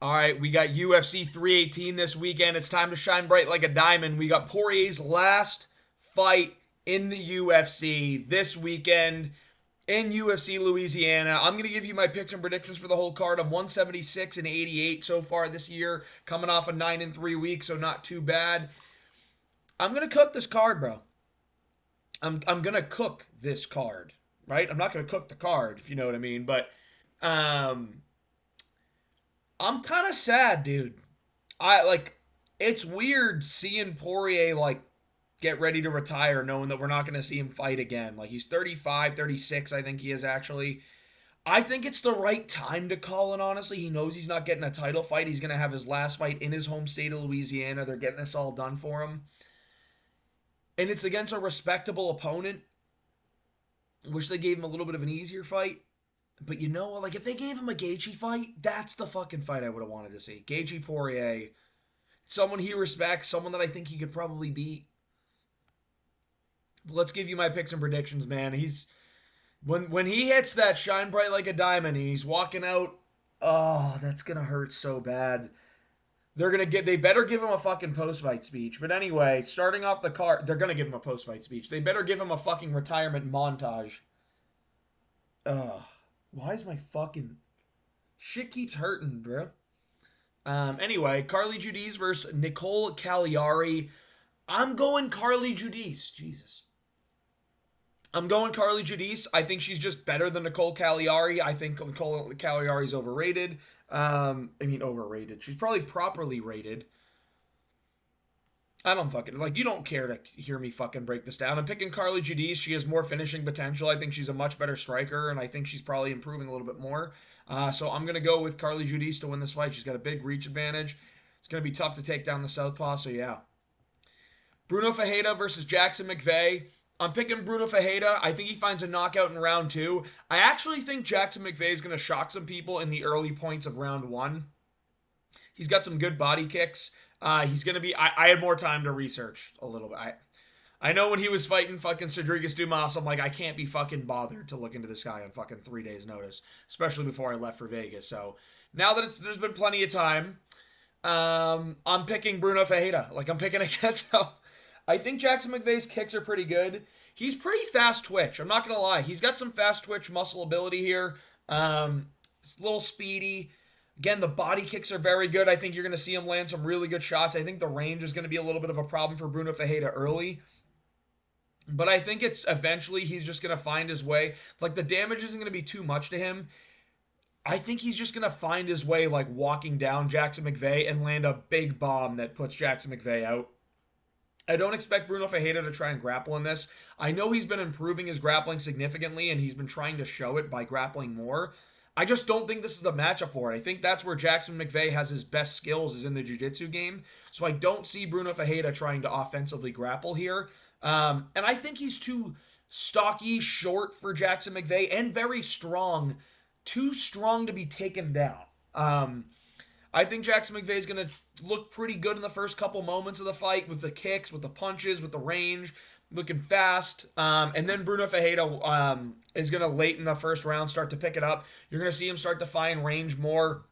All right, we got UFC 318 this weekend. It's time to shine bright like a diamond. We got Poirier's last fight in the UFC this weekend in UFC Louisiana. I'm going to give you my picks and predictions for the whole card. I'm 176 and 88 so far this year, coming off a 9 in 3 weeks, so not too bad. I'm going to cook this card, bro. I'm going to cook this card, right? I'm not going to cook the card, if you know what I mean, but um I'm kind of sad, dude. I like it's weird seeing Poirier like get ready to retire knowing that we're not going to see him fight again. Like he's 35, 36, I think he is actually. I think it's the right time to call it, honestly. He knows he's not getting a title fight. He's going to have his last fight in his home state of Louisiana. They're getting this all done for him. And it's against a respectable opponent. Wish they gave him a little bit of an easier fight. But you know what? Like, if they gave him a Gaethje fight, that's the fucking fight I would have wanted to see. Gaethje Poirier. Someone he respects, someone that I think he could probably beat. But let's give you my picks and predictions, man. He's when he hits that shine bright like a diamond and he's walking out, oh, that's gonna hurt so bad. They better give him a fucking post fight speech. But anyway, starting off the card, they're gonna give him a post fight speech. They better give him a fucking retirement montage. Ugh. Why is my fucking shit keeps hurting, bro? Anyway, Carly Judice versus Nicole Cagliari. I'm going Carly Judice. Jesus. I'm going Carly Judice. I think she's just better than Nicole Cagliari. I think Nicole Cagliari's overrated. Overrated. She's probably properly rated. I don't fucking like. You don't care to hear me fucking break this down. I'm picking Carly Judice. She has more finishing potential. I think she's a much better striker, and I think she's probably improving a little bit more. So I'm gonna go with Carly Judice to win this fight. She's got a big reach advantage. It's gonna be tough to take down the southpaw. So yeah, Bruno Fajeda versus Jackson McVeigh. I'm picking Bruno Fajeda. I think he finds a knockout in round two. I actually think Jackson McVeigh is going to shock some people in the early points of round one. He's got some good body kicks. He's going to be. I had more time to research a little bit. I know when he was fighting fucking Cedric Dumas, I'm like, I can't be fucking bothered to look into this guy on fucking 3 days' notice, especially before I left for Vegas. So now that there's been plenty of time, I'm picking Bruno Fajeda. Like I'm picking against. I think Jackson McVeigh's kicks are pretty good. He's pretty fast twitch. I'm not gonna lie. He's got some fast twitch muscle ability here. It's a little speedy. Again, the body kicks are very good. I think you're gonna see him land some really good shots. I think the range is gonna be a little bit of a problem for Bruno Fajeda early. But I think it's eventually he's just gonna find his way. Like the damage isn't gonna be too much to him. I think he's just gonna find his way, like walking down Jackson McVeigh and land a big bomb that puts Jackson McVeigh out. I don't expect Bruno Fajeda to try and grapple in this. I know he's been improving his grappling significantly and he's been trying to show it by grappling more. I just don't think this is the matchup for it. I think that's where Jackson McVeigh has his best skills is in the jiu-jitsu game. So I don't see Bruno Fajeda trying to offensively grapple here. And I think he's too stocky, short for Jackson McVeigh and very strong. Too strong to be taken down. I think Jackson McVeigh is going to look pretty good in the first couple moments of the fight with the kicks, with the punches, with the range, looking fast. And then Bruno Fajeda is going to, late in the first round, start to pick it up. You're going to see him start to find range more,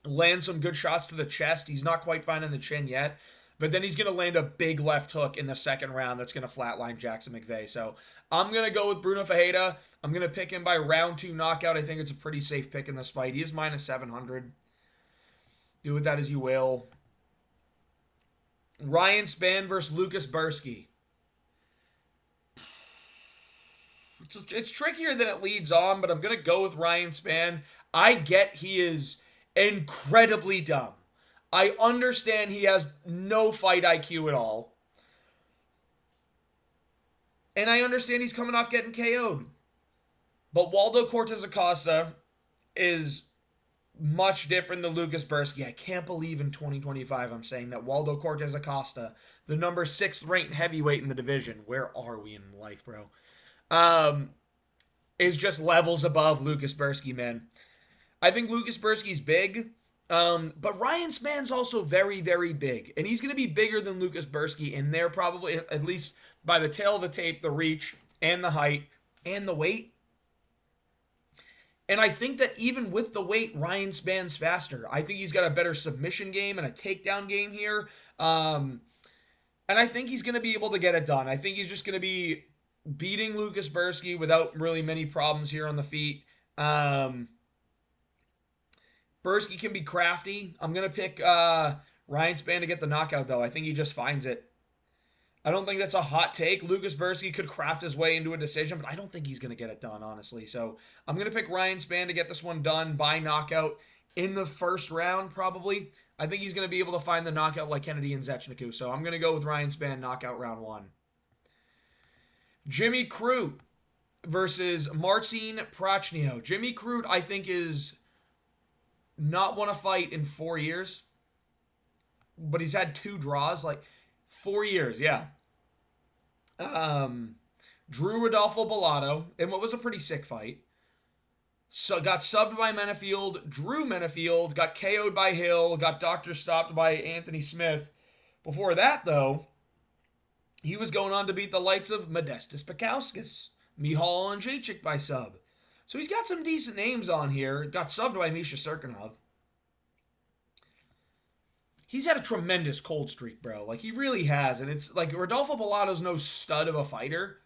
land some good shots to the chest. He's not quite finding the chin yet. But then he's going to land a big left hook in the second round that's going to flatline Jackson McVeigh. So I'm going to go with Bruno Fajeda. I'm going to pick him by round two knockout. I think it's a pretty safe pick in this fight. He is minus 700. Do with that as you will. Ryan Spann versus Lucas Bursky. It's trickier than it leads on, but I'm going to go with Ryan Spann. I get he is incredibly dumb. I understand he has no fight IQ at all. And I understand he's coming off getting KO'd. But Waldo Cortez Acosta is much different than Lucas Bursky. I can't believe in 2025 I'm saying that Waldo Cortez Acosta, the number 6th ranked heavyweight in the division, where are we in life, bro? Is just levels above Lucas Bursky, man. I think Lucas Bursky's big, but Ryan Spann's also very, very big. And he's going to be bigger than Lucas Bursky in there probably, at least by the tail of the tape, the reach, and the height, and the weight. And I think that even with the weight, Ryan Span's faster. I think he's got a better submission game and a takedown game here. And I think he's going to be able to get it done. I think he's just going to be beating Lucas Bursky without really many problems here on the feet. Bursky can be crafty. I'm going to pick Ryan Spann to get the knockout, though. I think he just finds it. I don't think that's a hot take. Lucas Bursky could craft his way into a decision, but I don't think he's going to get it done, honestly. So I'm going to pick Ryan Spann to get this one done by knockout in the first round, probably. I think he's going to be able to find the knockout like Kennedy and Zechniku. So I'm going to go with Ryan Spann, knockout round 1. Jimmy Crute versus Marcin Prachnio. Jimmy Crute, I think, is not won a fight in 4 years. But he's had 2 draws. Like, 4 years, yeah. Drew Rodolfo Bellato in what was a pretty sick fight. So got subbed by Menefield, drew Menefield, got KO'd by Hill, got doctor stopped by Anthony Smith. Before that, though, he was going on to beat the likes of Modestas Pekauskas, Mihal Andrzejczyk by sub. So he's got some decent names on here. Got subbed by Misha Serkinov. He's had a tremendous cold streak, bro. Like, he really has. And it's like, Rodolfo Bellato's no stud of a fighter.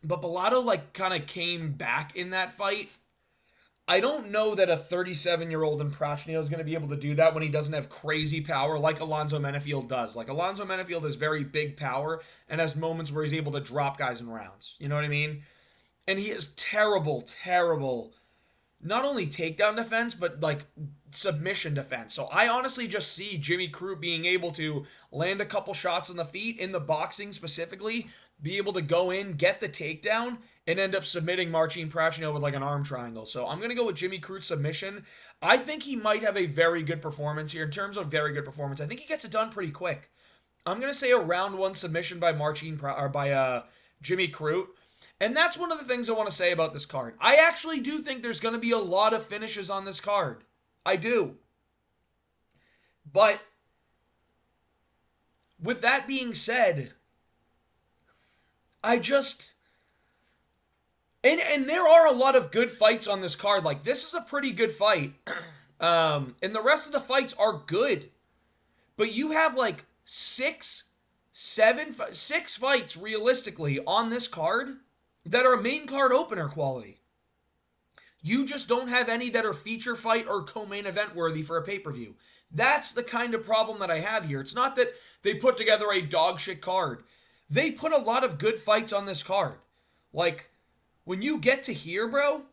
But Bellato, like, kind of came back in that fight. I don't know that a 37-year-old in Prachnio is going to be able to do that when he doesn't have crazy power like Alonzo Menefield does. Like, Alonzo Menefield has very big power and has moments where he's able to drop guys in rounds. You know what I mean? And he has terrible, terrible, not only takedown defense, but, like, submission defense. So I honestly just see Jimmy Crute being able to land a couple shots on the feet, in the boxing specifically, be able to go in, get the takedown, and end up submitting Marcin Prachnio with like an arm triangle. So I'm going to go with Jimmy Crute's submission. I think he might have a very good performance here. In terms of very good performance, I think he gets it done pretty quick. I'm going to say a round 1 submission by Jimmy Crute. And that's one of the things I want to say about this card. I actually do think there's going to be a lot of finishes on this card. I do. But with that being said, I just... And there are a lot of good fights on this card. Like, this is a pretty good fight. And the rest of the fights are good. But you have, like, 6 fights, realistically, on this card that are main card opener quality. You just don't have any that are feature fight or co-main event worthy for a pay-per-view. That's the kind of problem that I have here. It's not that they put together a dog shit card. They put a lot of good fights on this card. Like, when you get to here, bro,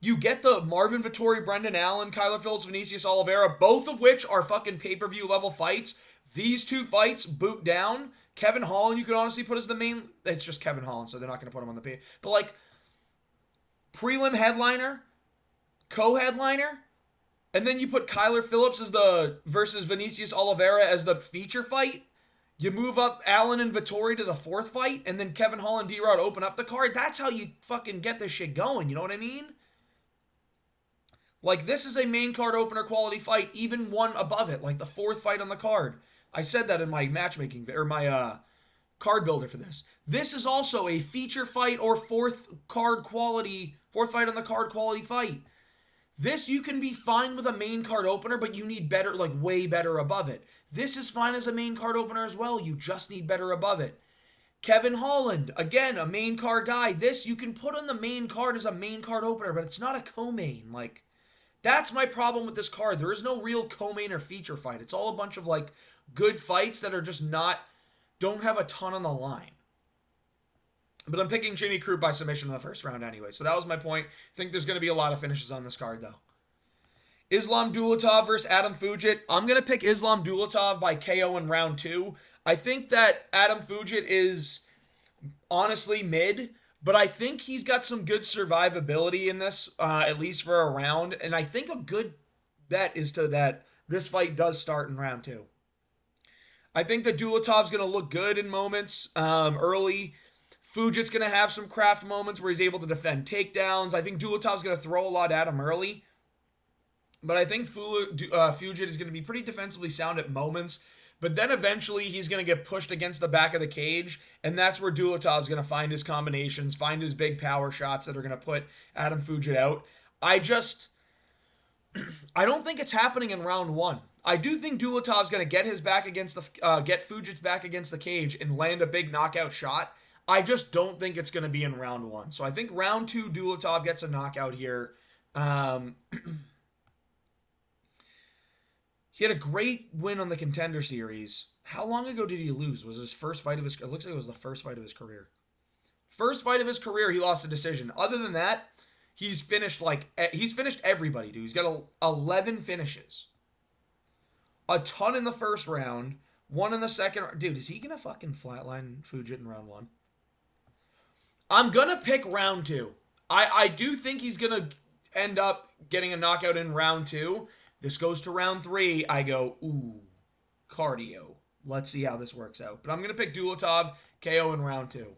you get the Marvin Vettori, Brendan Allen, Kyler Phillips, Vinicius Oliveira, both of which are fucking pay-per-view level fights. These 2 fights boot down. Kevin Holland, you could honestly put as the main... It's just Kevin Holland, so they're not going to put him on the pay. But, like, prelim headliner, co-headliner, and then you put Kyler Phillips as the... versus Vinicius Oliveira as the feature fight. You move up Allen and Vettori to the 4th fight, and then Kevin Hall and D-Rod open up the card. That's how you fucking get this shit going, you know what I mean? Like, this is a main card opener quality fight, even one above it, like the 4th fight on the card. I said that in my matchmaking, or my card builder for this. This is also a feature fight or 4th fight on the card quality fight. This, you can be fine with a main card opener, but you need better, like way better above it. This is fine as a main card opener as well. You just need better above it. Kevin Holland, again, a main card guy. This, you can put on the main card as a main card opener, but it's not a co-main. Like, that's my problem with this card. There is no real co-main or feature fight. It's all a bunch of, like, good fights that are just don't have a ton on the line. But I'm picking Jimmy Crute by submission in the first round anyway. So that was my point. I think there's going to be a lot of finishes on this card, though. Islam Dulatov versus Adam Fugit. I'm going to pick Islam Dulatov by KO in round 2. I think that Adam Fugit is honestly mid, but I think he's got some good survivability in this, at least for a round. And I think a good bet is that this fight does start in round 2. I think that Dulatov's going to look good in moments early. Fugit's going to have some craft moments where he's able to defend takedowns. I think Dulatov's going to throw a lot at him early. But I think Fugit is going to be pretty defensively sound at moments. but then eventually he's going to get pushed against the back of the cage, and that's where Dulatov's going to find his combinations, find his big power shots that are going to put Adam Fugit out. I just, I don't think it's happening in round one. I do think Dulatov's going to get his back against the, get Fugit's back against the cage and land a big knockout shot. I just don't think it's going to be in round one. So I think round two, Dulatov gets a knockout here. He had a great win on the Contender Series. How long ago did he lose? Was his first fight of his... It looks like it was the first fight of his career. First fight of his career, he lost a decision. Other than that, he's finished everybody, dude. He's got 11 finishes. A ton in the first round. One in the second. Dude, is he going to fucking flatline Fugit in round one? I'm going to pick round two. I do think he's going to end up getting a knockout in round two. This goes to round three. I go, ooh, cardio. Let's see how this works out. But I'm going to pick Dulatov, KO in round two.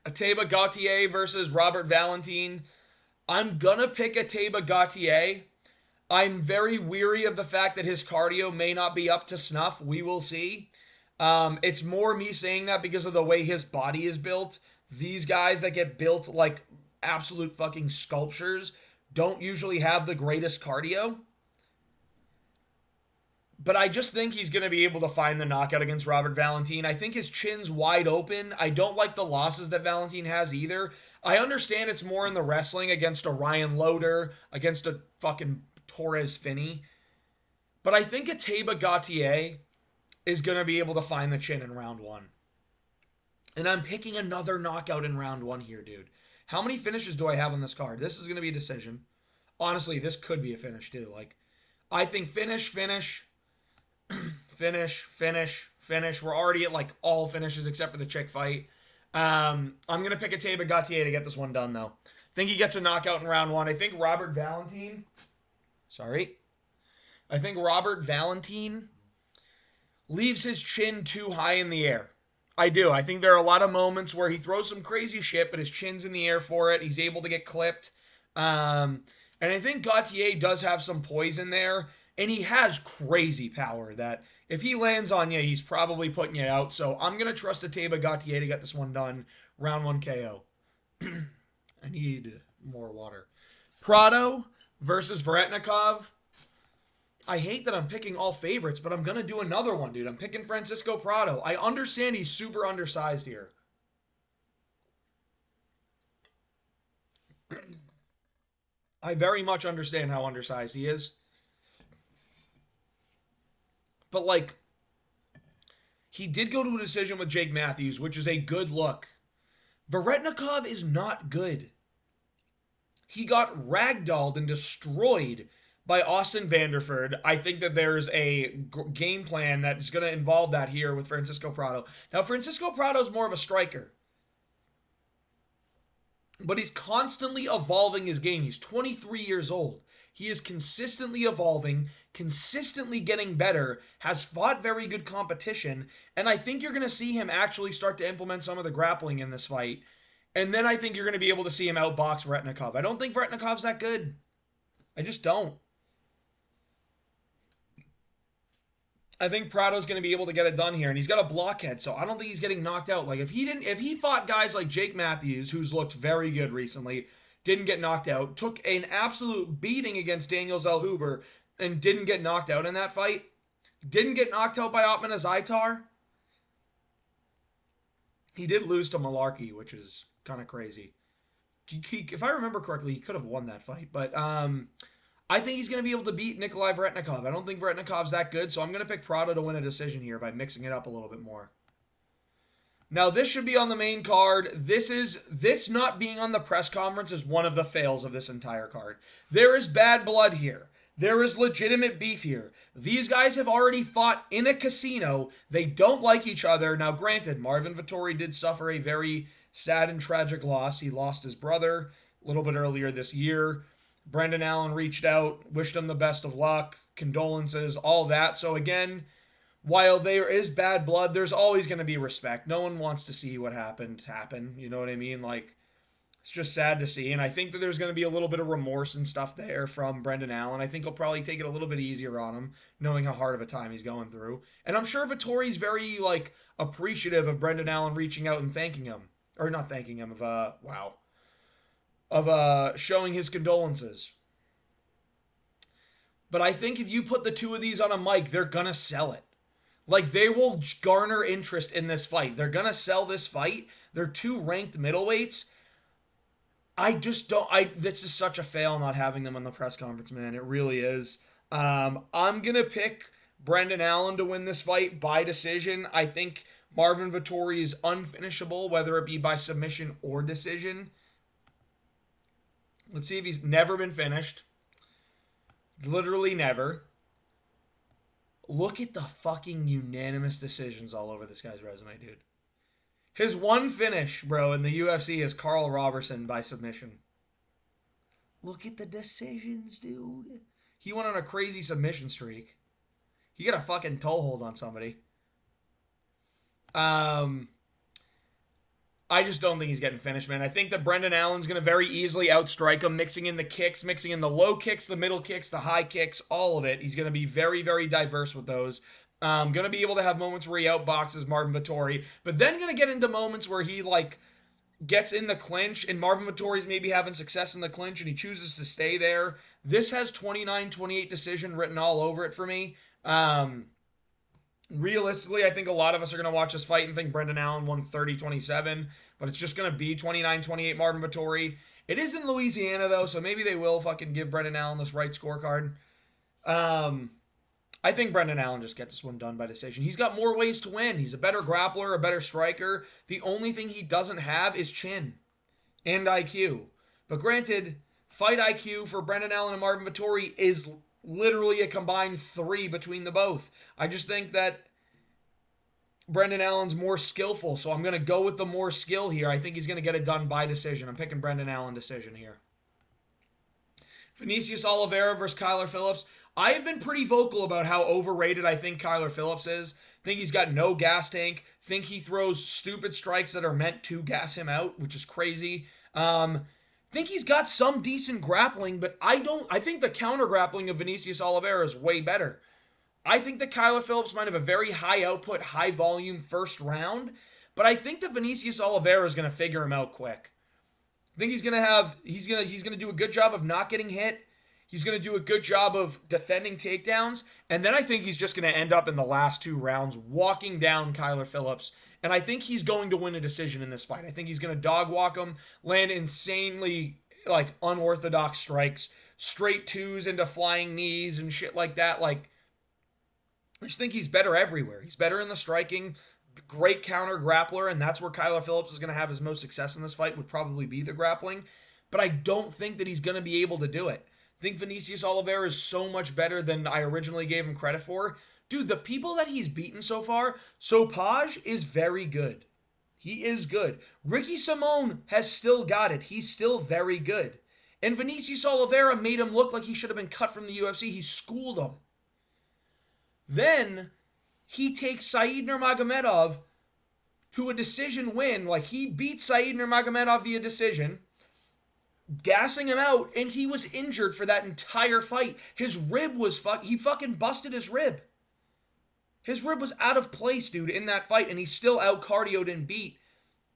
Ateba Gautier versus Robert Valentin. I'm going to pick Ateba Gautier. I'm very weary of the fact that his cardio may not be up to snuff. We will see. It's more me saying that because of the way his body is built. These guys that get built like absolute fucking sculptures don't usually have the greatest cardio. But I just think he's going to be able to find the knockout against Robert Valentin. I think his chin's wide open. I don't like the losses that Valentin has either. I understand it's more in the wrestling against a Ryan Loder, against a fucking Torres Finney. But I think Ateba Gautier is going to be able to find the chin in round one. And I'm picking another knockout in round one here, dude. How many finishes do I have on this card? This is going to be a decision. Honestly, this could be a finish, too. Like, I think finish, finish, finish. We're already at, like, all finishes except for the chick fight. I'm going to pick Ateba Gautier to get this one done, though. I think he gets a knockout in round one. I think Robert Valentin... I think Robert Valentin leaves his chin too high in the air. I do. I think there are a lot of moments where he throws some crazy shit, but his chin's in the air for it. He's able to get clipped. And I think Gautier does have some poise in there, and he has crazy power that if he lands on you, he's probably putting you out. So I'm going to trust Ateba Gautier to get this one done. Round one KO. I need more water. Prado versus Varetnikov. I hate that I'm picking all favorites, but I'm going to do another one, dude. I'm picking Francisco Prado. I understand he's super undersized here. I very much understand how undersized he is. But, like, he did go to a decision with Jake Matthews, which is a good look. Varetnikov is not good. He got ragdolled and destroyed by Austin Vanderford. I think that there's a game plan that is going to involve that here with Francisco Prado. Now, Francisco Prado is more of a striker, but he's constantly evolving his game. He's 23 years old. He is consistently evolving, consistently getting better, has fought very good competition, and I think you're going to see him actually start to implement some of the grappling in this fight. And then I think you're going to be able to see him outbox Varetnikov. I don't think Varetnikov's that good. I just don't. I think Prado's going to be able to get it done here, and he's got a blockhead, so I don't think he's getting knocked out. Like, if he fought guys like Jake Matthews, who's looked very good recently, didn't get knocked out, took an absolute beating against Daniel Zellhuber, and didn't get knocked out in that fight, didn't get knocked out by Otman Azaitar. He did lose to Malarkey, which is kind of crazy. If I remember correctly, he could have won that fight, but I think he's going to be able to beat Nikolai Varetnikov. I don't think Varetnikov's that good, so I'm going to pick Prado to win a decision here by mixing it up a little bit more. Now, this should be on the main card. This not being on the press conference is one of the fails of this entire card. There is bad blood here. There is legitimate beef here. These guys have already fought in a casino. They don't like each other. Now, granted, Marvin Vettori did suffer a very sad and tragic loss. He lost his brother a little bit earlier this year. Brendan Allen reached out, wished him the best of luck, condolences, all that. So again, while there is bad blood, there's always going to be respect. No one wants to see what happened happen. You know what I mean? Like, It's just sad to see. And I think that there's going to be a little bit of remorse and stuff there from Brendan Allen. I think he'll probably take it a little bit easier on him, knowing how hard of a time he's going through. And I'm sure Vittori's very, like, appreciative of Brendan Allen reaching out and thanking him. Or not thanking him, showing his condolences. But I think if you put the two of these on a mic, they're going to sell it. Like, they will garner interest in this fight. They're going to sell this fight. They're two ranked middleweights. I just don't. This is such a fail not having them on the press conference, man. It really is. I'm gonna pick Brendan Allen to win this fight by decision. I think Marvin Vettori is unfinishable, whether it be by submission or decision. Let's see if he's never been finished. Literally never. Look at the fucking unanimous decisions all over this guy's resume, dude. His one finish, bro, in the UFC is Carl Robertson by submission. Look at the decisions, dude. He went on a crazy submission streak. He got a fucking toehold on somebody. I just don't think he's getting finished, man. I think that Brendan Allen's going to very easily outstrike him, mixing in the kicks, mixing in the low kicks, the middle kicks, the high kicks, all of it. He's going to be very, very diverse with those. Going to be able to have moments where he outboxes Marvin Vettori, but then going to get into moments where he, like, gets in the clinch, and Marvin Vettori's maybe having success in the clinch, and he chooses to stay there. This has 29-28 decision written all over it for me. Realistically, I think a lot of us are going to watch this fight and think Brendan Allen won 30-27, but it's just going to be 29-28 Marvin Vettori. It is in Louisiana, though, so maybe they will fucking give Brendan Allen this right scorecard. I think Brendan Allen just gets this one done by decision. He's got more ways to win. He's a better grappler, a better striker. The only thing he doesn't have is chin and IQ. But granted, fight IQ for Brendan Allen and Marvin Vettori is literally a combined 3 between the both. I just think that Brendan Allen's more skillful, so I'm going to go with the more skill here. I think he's going to get it done by decision. I'm picking Brendan Allen decision here. Vinicius Oliveira versus Kyler Phillips. I have been pretty vocal about how overrated I think Kyler Phillips is. Think he's got no gas tank. Think he throws stupid strikes that are meant to gas him out, which is crazy. Think he's got some decent grappling, but I think the counter grappling of Vinicius Oliveira is way better. I think that Kyler Phillips might have a very high output, high volume first round, but I think that Vinicius Oliveira is going to figure him out quick. I think he's going to do a good job of not getting hit. He's going to do a good job of defending takedowns. And then I think he's just going to end up in the last 2 rounds walking down Kyler Phillips. And I think he's going to win a decision in this fight. I think he's going to dog walk him, land insanely, like, unorthodox strikes, straight 2s into flying knees and shit like that. Like, I just think he's better everywhere. He's better in the striking, great counter grappler, and that's where Kyler Phillips is going to have his most success in this fight, would probably be the grappling. But I don't think that he's going to be able to do it. I think Vinicius Oliveira is so much better than I originally gave him credit for. Dude, the people that he's beaten so far, Sopaj is very good. He is good. Ricky Simone has still got it. He's still very good. And Vinicius Oliveira made him look like he should have been cut from the UFC. He schooled him. Then he takes Said Nurmagomedov to a decision win. Like, he beat Said Nurmagomedov via decision, gassing him out, and he was injured for that entire fight. His rib was he fucking busted his rib. His rib was out of place, dude, in that fight, and he still out-cardioed and beat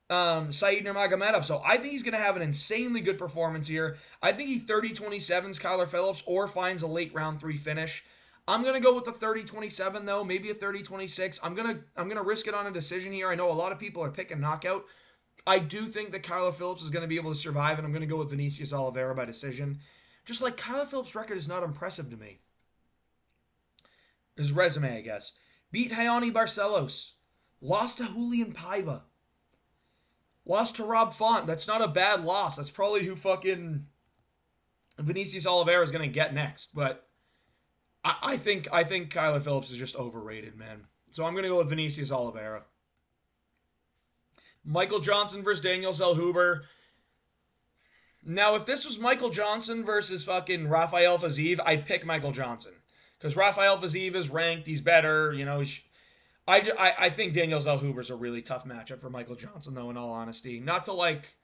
Said Nurmagomedov. So I think he's going to have an insanely good performance here. I think he 30-27s Kyler Phillips or finds a late round 3 finish. I'm going to go with the 30-27, though, maybe a 30-26. I'm going to risk it on a decision here. I know a lot of people are picking knockout. I do think that Kyler Phillips is going to be able to survive, and I'm going to go with Vinicius Oliveira by decision. Just like Kyler Phillips' record is not impressive to me. His resume, I guess. Beat Hayani Barcelos. Lost to Julian Paiva. Lost to Rob Font. That's not a bad loss. That's probably who fucking Vinicius Oliveira is going to get next. But I think Kyler Phillips is just overrated, man. So I'm going to go with Vinicius Oliveira. Michael Johnson versus Daniel Zellhuber. Now, if this was Michael Johnson versus fucking Rafael Fiziev, I'd pick Michael Johnson. Because Rafael Fiziev is ranked, he's better, you know. I think Daniel Zellhuber's a really tough matchup for Michael Johnson, though, in all honesty. Not to, like,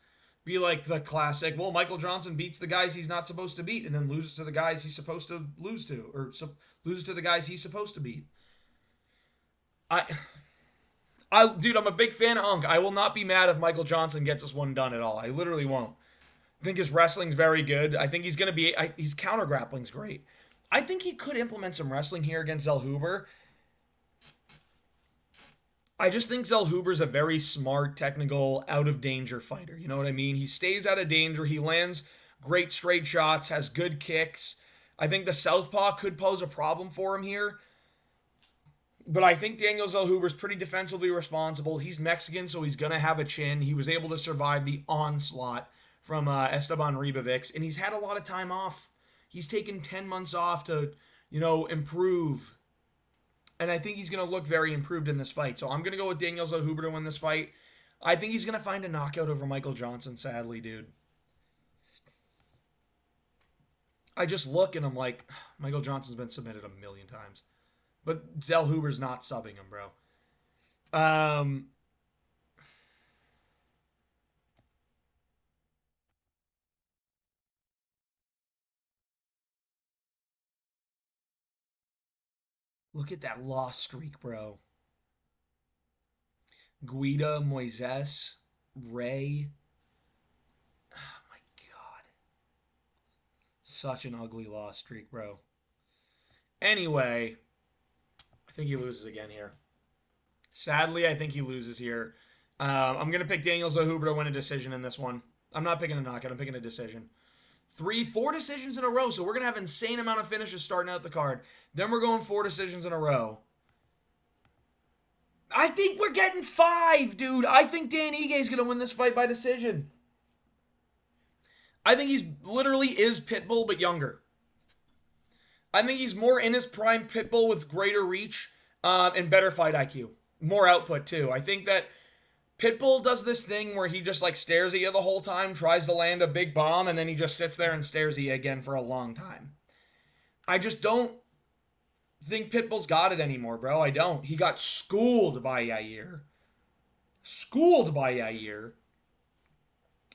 Be like the classic, well, Michael Johnson beats the guys he's not supposed to beat and then loses to the guys he's supposed to lose to, or loses to the guys he's supposed to beat. I, dude, I'm a big fan of Unk. I will not be mad if Michael Johnson gets this one done at all. I literally won't. I think his wrestling's very good. I think he's going to be, his counter grappling's great. I think he could implement some wrestling here against Zellhuber. I just think Zellhuber's a very smart, technical, out of danger fighter. You know what I mean? He stays out of danger. He lands great straight shots, has good kicks. I think the southpaw could pose a problem for him here. But I think Daniel Zellhuber's pretty defensively responsible. He's Mexican, so he's going to have a chin. He was able to survive the onslaught from Esteban Ribovics, and he's had a lot of time off. He's taken 10 months off to, improve. And I think he's going to look very improved in this fight. So I'm going to go with Daniel Zellhuber to win this fight. I think he's going to find a knockout over Michael Johnson, sadly, dude. I just look and I'm like, Michael Johnson's been submitted a million times. But Zellhuber's not subbing him, bro. Look at that loss streak, bro. Guida, Moises, Ray. Oh my god. Such an ugly loss streak, bro. Anyway, I think he loses again here. Sadly, I think he loses here. I'm going to pick Daniel Zellhuber to win a decision in this one. I'm not picking a knockout. I'm picking a decision. 4 decisions in a row. So we're going to have an insane amount of finishes starting out the card. Then we're going 4 decisions in a row. I think we're getting 5, dude. I think Dan Ige is going to win this fight by decision. I think he's literally is Pitbull, but younger. I think he's more in his prime Pitbull with greater reach and better fight IQ. More output, too. I think that Pitbull does this thing where he just like stares at you the whole time, tries to land a big bomb, and then he just sits there and stares at you again for a long time. I just don't think Pitbull's got it anymore, bro. I don't. He got schooled by Yair. Schooled by Yair.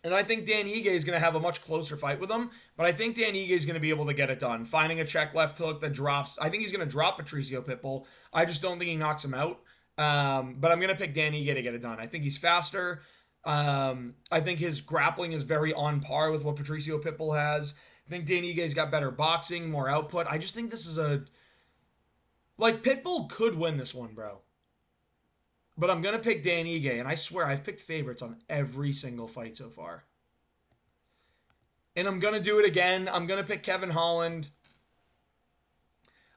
And I think Dan Ige is going to have a much closer fight with him, but I think Dan Ige is going to be able to get it done. Finding a check left hook that drops. I think he's going to drop Patricio Pitbull. I just don't think he knocks him out. But I'm going to pick Dan Ige to get it done. I think he's faster. I think his grappling is very on par with what Patricio Pitbull has. I think Dan Ige's got better boxing, more output. I just think this is a... Like, Pitbull could win this one, bro. But I'm going to pick Dan Ige, and I swear I've picked favorites on every single fight so far. And I'm going to do it again. I'm going to pick Kevin Holland.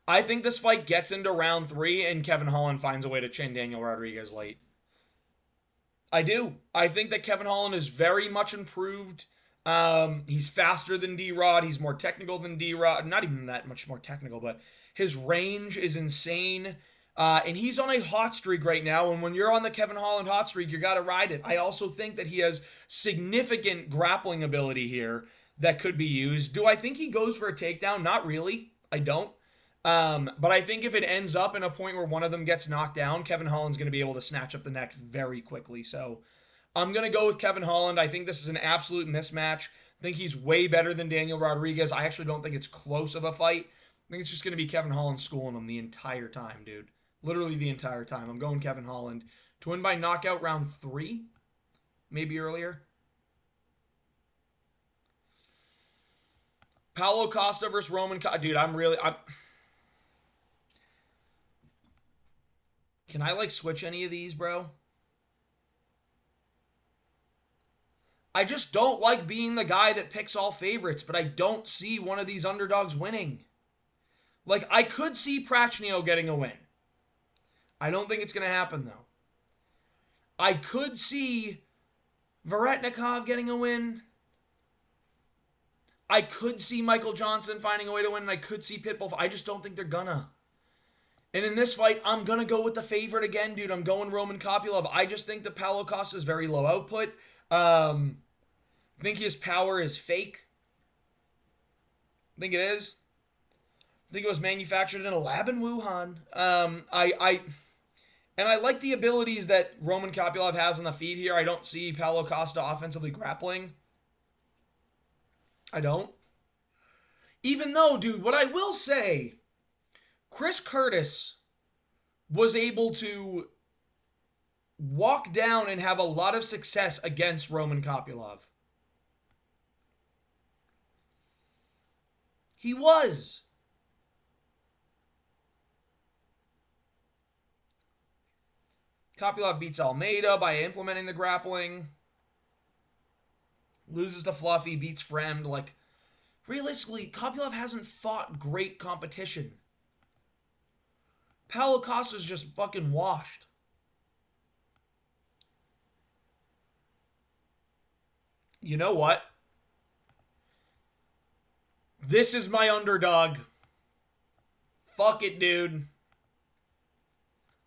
I think this fight gets into round 3, and Kevin Holland finds a way to chin Daniel Rodriguez late. I do. I think that Kevin Holland is very much improved. He's faster than D-Rod. He's more technical than D-Rod. Not even that much more technical, but his range is insane. And he's on a hot streak right now. And when you're on the Kevin Holland hot streak, you got to ride it. I also think that he has significant grappling ability here that could be used. Do I think he goes for a takedown? Not really. I don't. But I think if it ends up in a point where one of them gets knocked down, Kevin Holland's going to be able to snatch up the neck very quickly. So I'm going to go with Kevin Holland. I think this is an absolute mismatch. I think he's way better than Daniel Rodriguez. I actually don't think it's close of a fight. I think it's just going to be Kevin Holland schooling him the entire time, dude. Literally the entire time. I'm going Kevin Holland to win by knockout round 3. Maybe earlier. Paulo Costa versus Roman Costa. Dude, Can I, like, switch any of these, bro? I just don't like being the guy that picks all favorites, but I don't see one of these underdogs winning. Like, I could see Prachnio getting a win. I don't think it's going to happen, though. I could see Varetnikov getting a win. I could see Michael Johnson finding a way to win, and I could see Pitbull. I just don't think they're gonna. And in this fight, I'm going to go with the favorite again, dude. I'm going Roman Kopylov. I just think that Paulo Costa is very low output. I think his power is fake. I think it is. I think it was manufactured in a lab in Wuhan. And I like the abilities that Roman Kopylov has on the feet here. I don't see Paulo Costa offensively grappling. I don't. Even though, dude, what I will say, Chris Curtis was able to walk down and have a lot of success against Roman Kopylov. He was. Kopylov beats Almeida by implementing the grappling. Loses to Fluffy, beats Fremd. Like, realistically, Kopylov hasn't fought great competition. Paulo Costa's just fucking washed. You know what? This is my underdog. Fuck it, dude.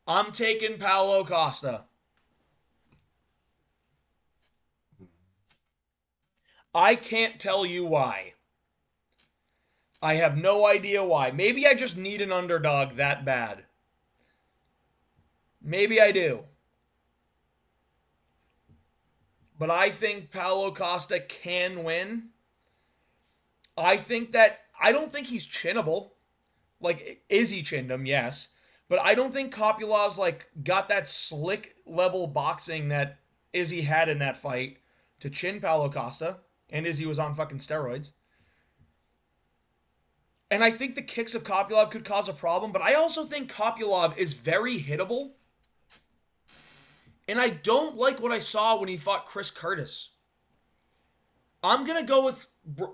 I'm taking Paulo Costa. I can't tell you why. I have no idea why. Maybe I just need an underdog that bad. Maybe I do. But I think Paulo Costa can win. I don't think he's chinnable. Like, is he chinned him? Yes. But I don't think Kopylov's, like, got that slick level boxing that Izzy had in that fight to chin Paulo Costa. And Izzy was on fucking steroids. And I think the kicks of Kopylov could cause a problem, but I also think Kopylov is very hittable. And I don't like what I saw when he fought Chris Curtis. I'm going to go with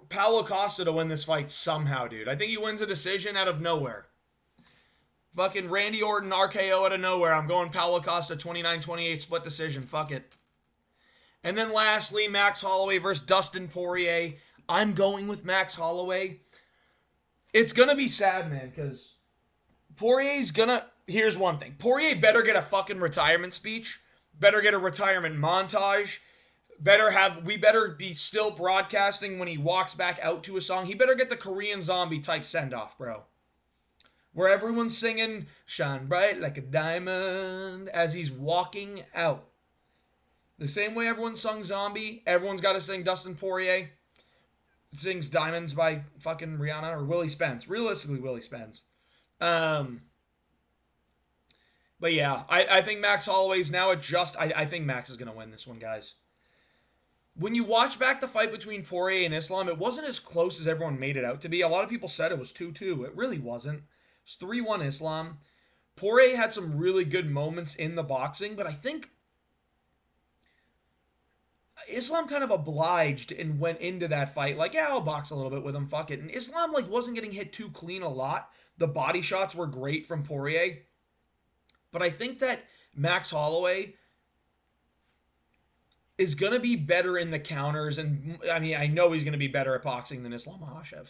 Paulo Costa to win this fight somehow, dude. I think he wins a decision out of nowhere. Fucking Randy Orton RKO out of nowhere. I'm going Paulo Costa 29-28 split decision. Fuck it. And then lastly, Max Holloway versus Dustin Poirier. I'm going with Max Holloway. It's going to be sad, man, because Poirier's going to... Here's one thing. Poirier better get a fucking retirement speech. Better get a retirement montage. We better be still broadcasting when he walks back out to a song. He better get the Korean Zombie type send-off, bro. Where everyone's singing "Shine Bright Like a Diamond" as he's walking out. The same way everyone sung Zombie, everyone's got to sing Dustin Poirier. Sings Diamonds by fucking Rihanna or Willie Spence. Realistically, Willie Spence. But yeah, I think Max Holloway's now I think Max is going to win this one, guys. When you watch back the fight between Poirier and Islam, it wasn't as close as everyone made it out to be. A lot of people said it was 2-2. It really wasn't. It was 3-1 Islam. Poirier had some really good moments in the boxing, but I think Islam kind of obliged and went into that fight like, yeah, I'll box a little bit with him, fuck it. And Islam like wasn't getting hit too clean a lot. The body shots were great from Poirier. But I think that Max Holloway is going to be better in the counters. And I mean, I know he's going to be better at boxing than Islam Makhachev.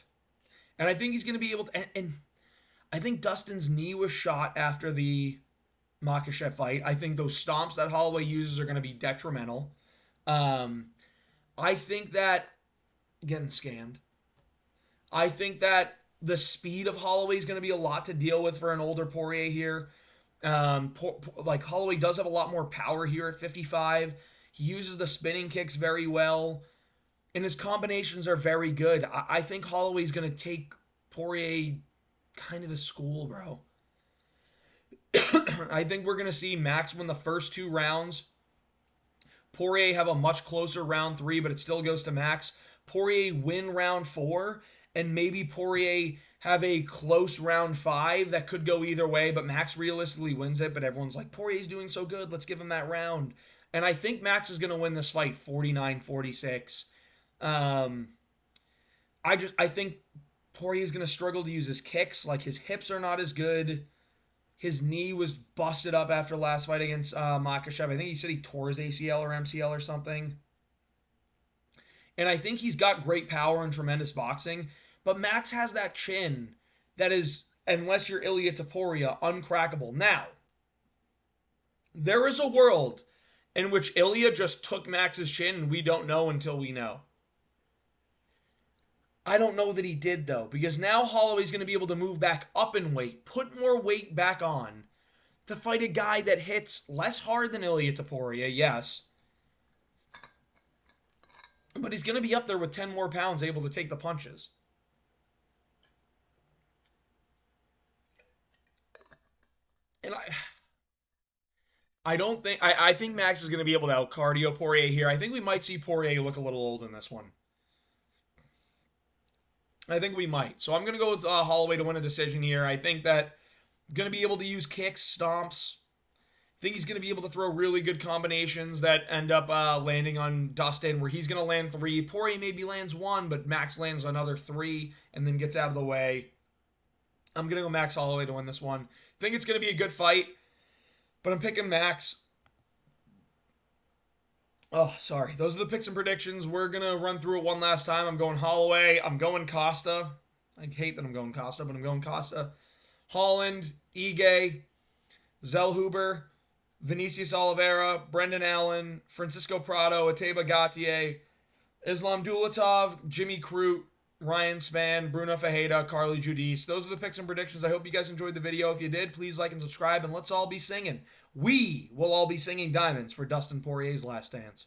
And I think he's going to be able to... And I think Dustin's knee was shot after the Makhachev fight. I think those stomps that Holloway uses are going to be detrimental. I think that... Getting scammed. I think that the speed of Holloway is going to be a lot to deal with for an older Poirier here. Like Holloway does have a lot more power here at 55. He uses the spinning kicks very well, and his combinations are very good. I think Holloway's going to take Poirier kind of to school, bro. I think we're going to see Max win the first 2 rounds. Poirier have a much closer round 3, but it still goes to Max. Poirier win round 4, and maybe Poirier have a close round 5 that could go either way, but Max realistically wins it, but everyone's like, Poirier's doing so good, let's give him that round. And I think Max is going to win this fight 49-46. I think Poirier's going to struggle to use his kicks. Like, his hips are not as good. His knee was busted up after last fight against Makhachev. I think he said he tore his ACL or MCL or something. And I think he's got great power and tremendous boxing. But Max has that chin that is, unless you're Ilia Topuria, uncrackable. Now, there is a world in which Ilia just took Max's chin and we don't know until we know. I don't know that he did, though, because now Holloway's going to be able to move back up in weight, put more weight back on, to fight a guy that hits less hard than Ilia Topuria, yes. but he's going to be up there with 10 more pounds able to take the punches. And I don't think I think Max is going to be able to out cardio Poirier here. I think we might see Poirier look a little old in this one. I think we might. So I'm going to go with Holloway to win a decision here. I think that going to be able to use kicks, stomps. I think he's going to be able to throw really good combinations that end up landing on Dustin, where he's going to land 3. Poirier maybe lands 1, but Max lands another 3 and then gets out of the way. I'm going to go Max Holloway to win this one. I think it's going to be a good fight, but I'm picking Max. Oh, sorry. Those are the picks and predictions. We're going to run through it one last time. I'm going Holloway. I'm going Costa. I hate that I'm going Costa, but I'm going Costa. Holland, Ige, Zellhuber, Vinicius Oliveira, Brendan Allen, Francisco Prado, Ateba Gautier, Islam Dulatov, Jimmy Crute, Ryan Spann, Bruno Fajeda, Carly Judice. Those are the picks and predictions. I hope you guys enjoyed the video. If you did, please like and subscribe, and let's all be singing. We will all be singing Diamonds for Dustin Poirier's last dance.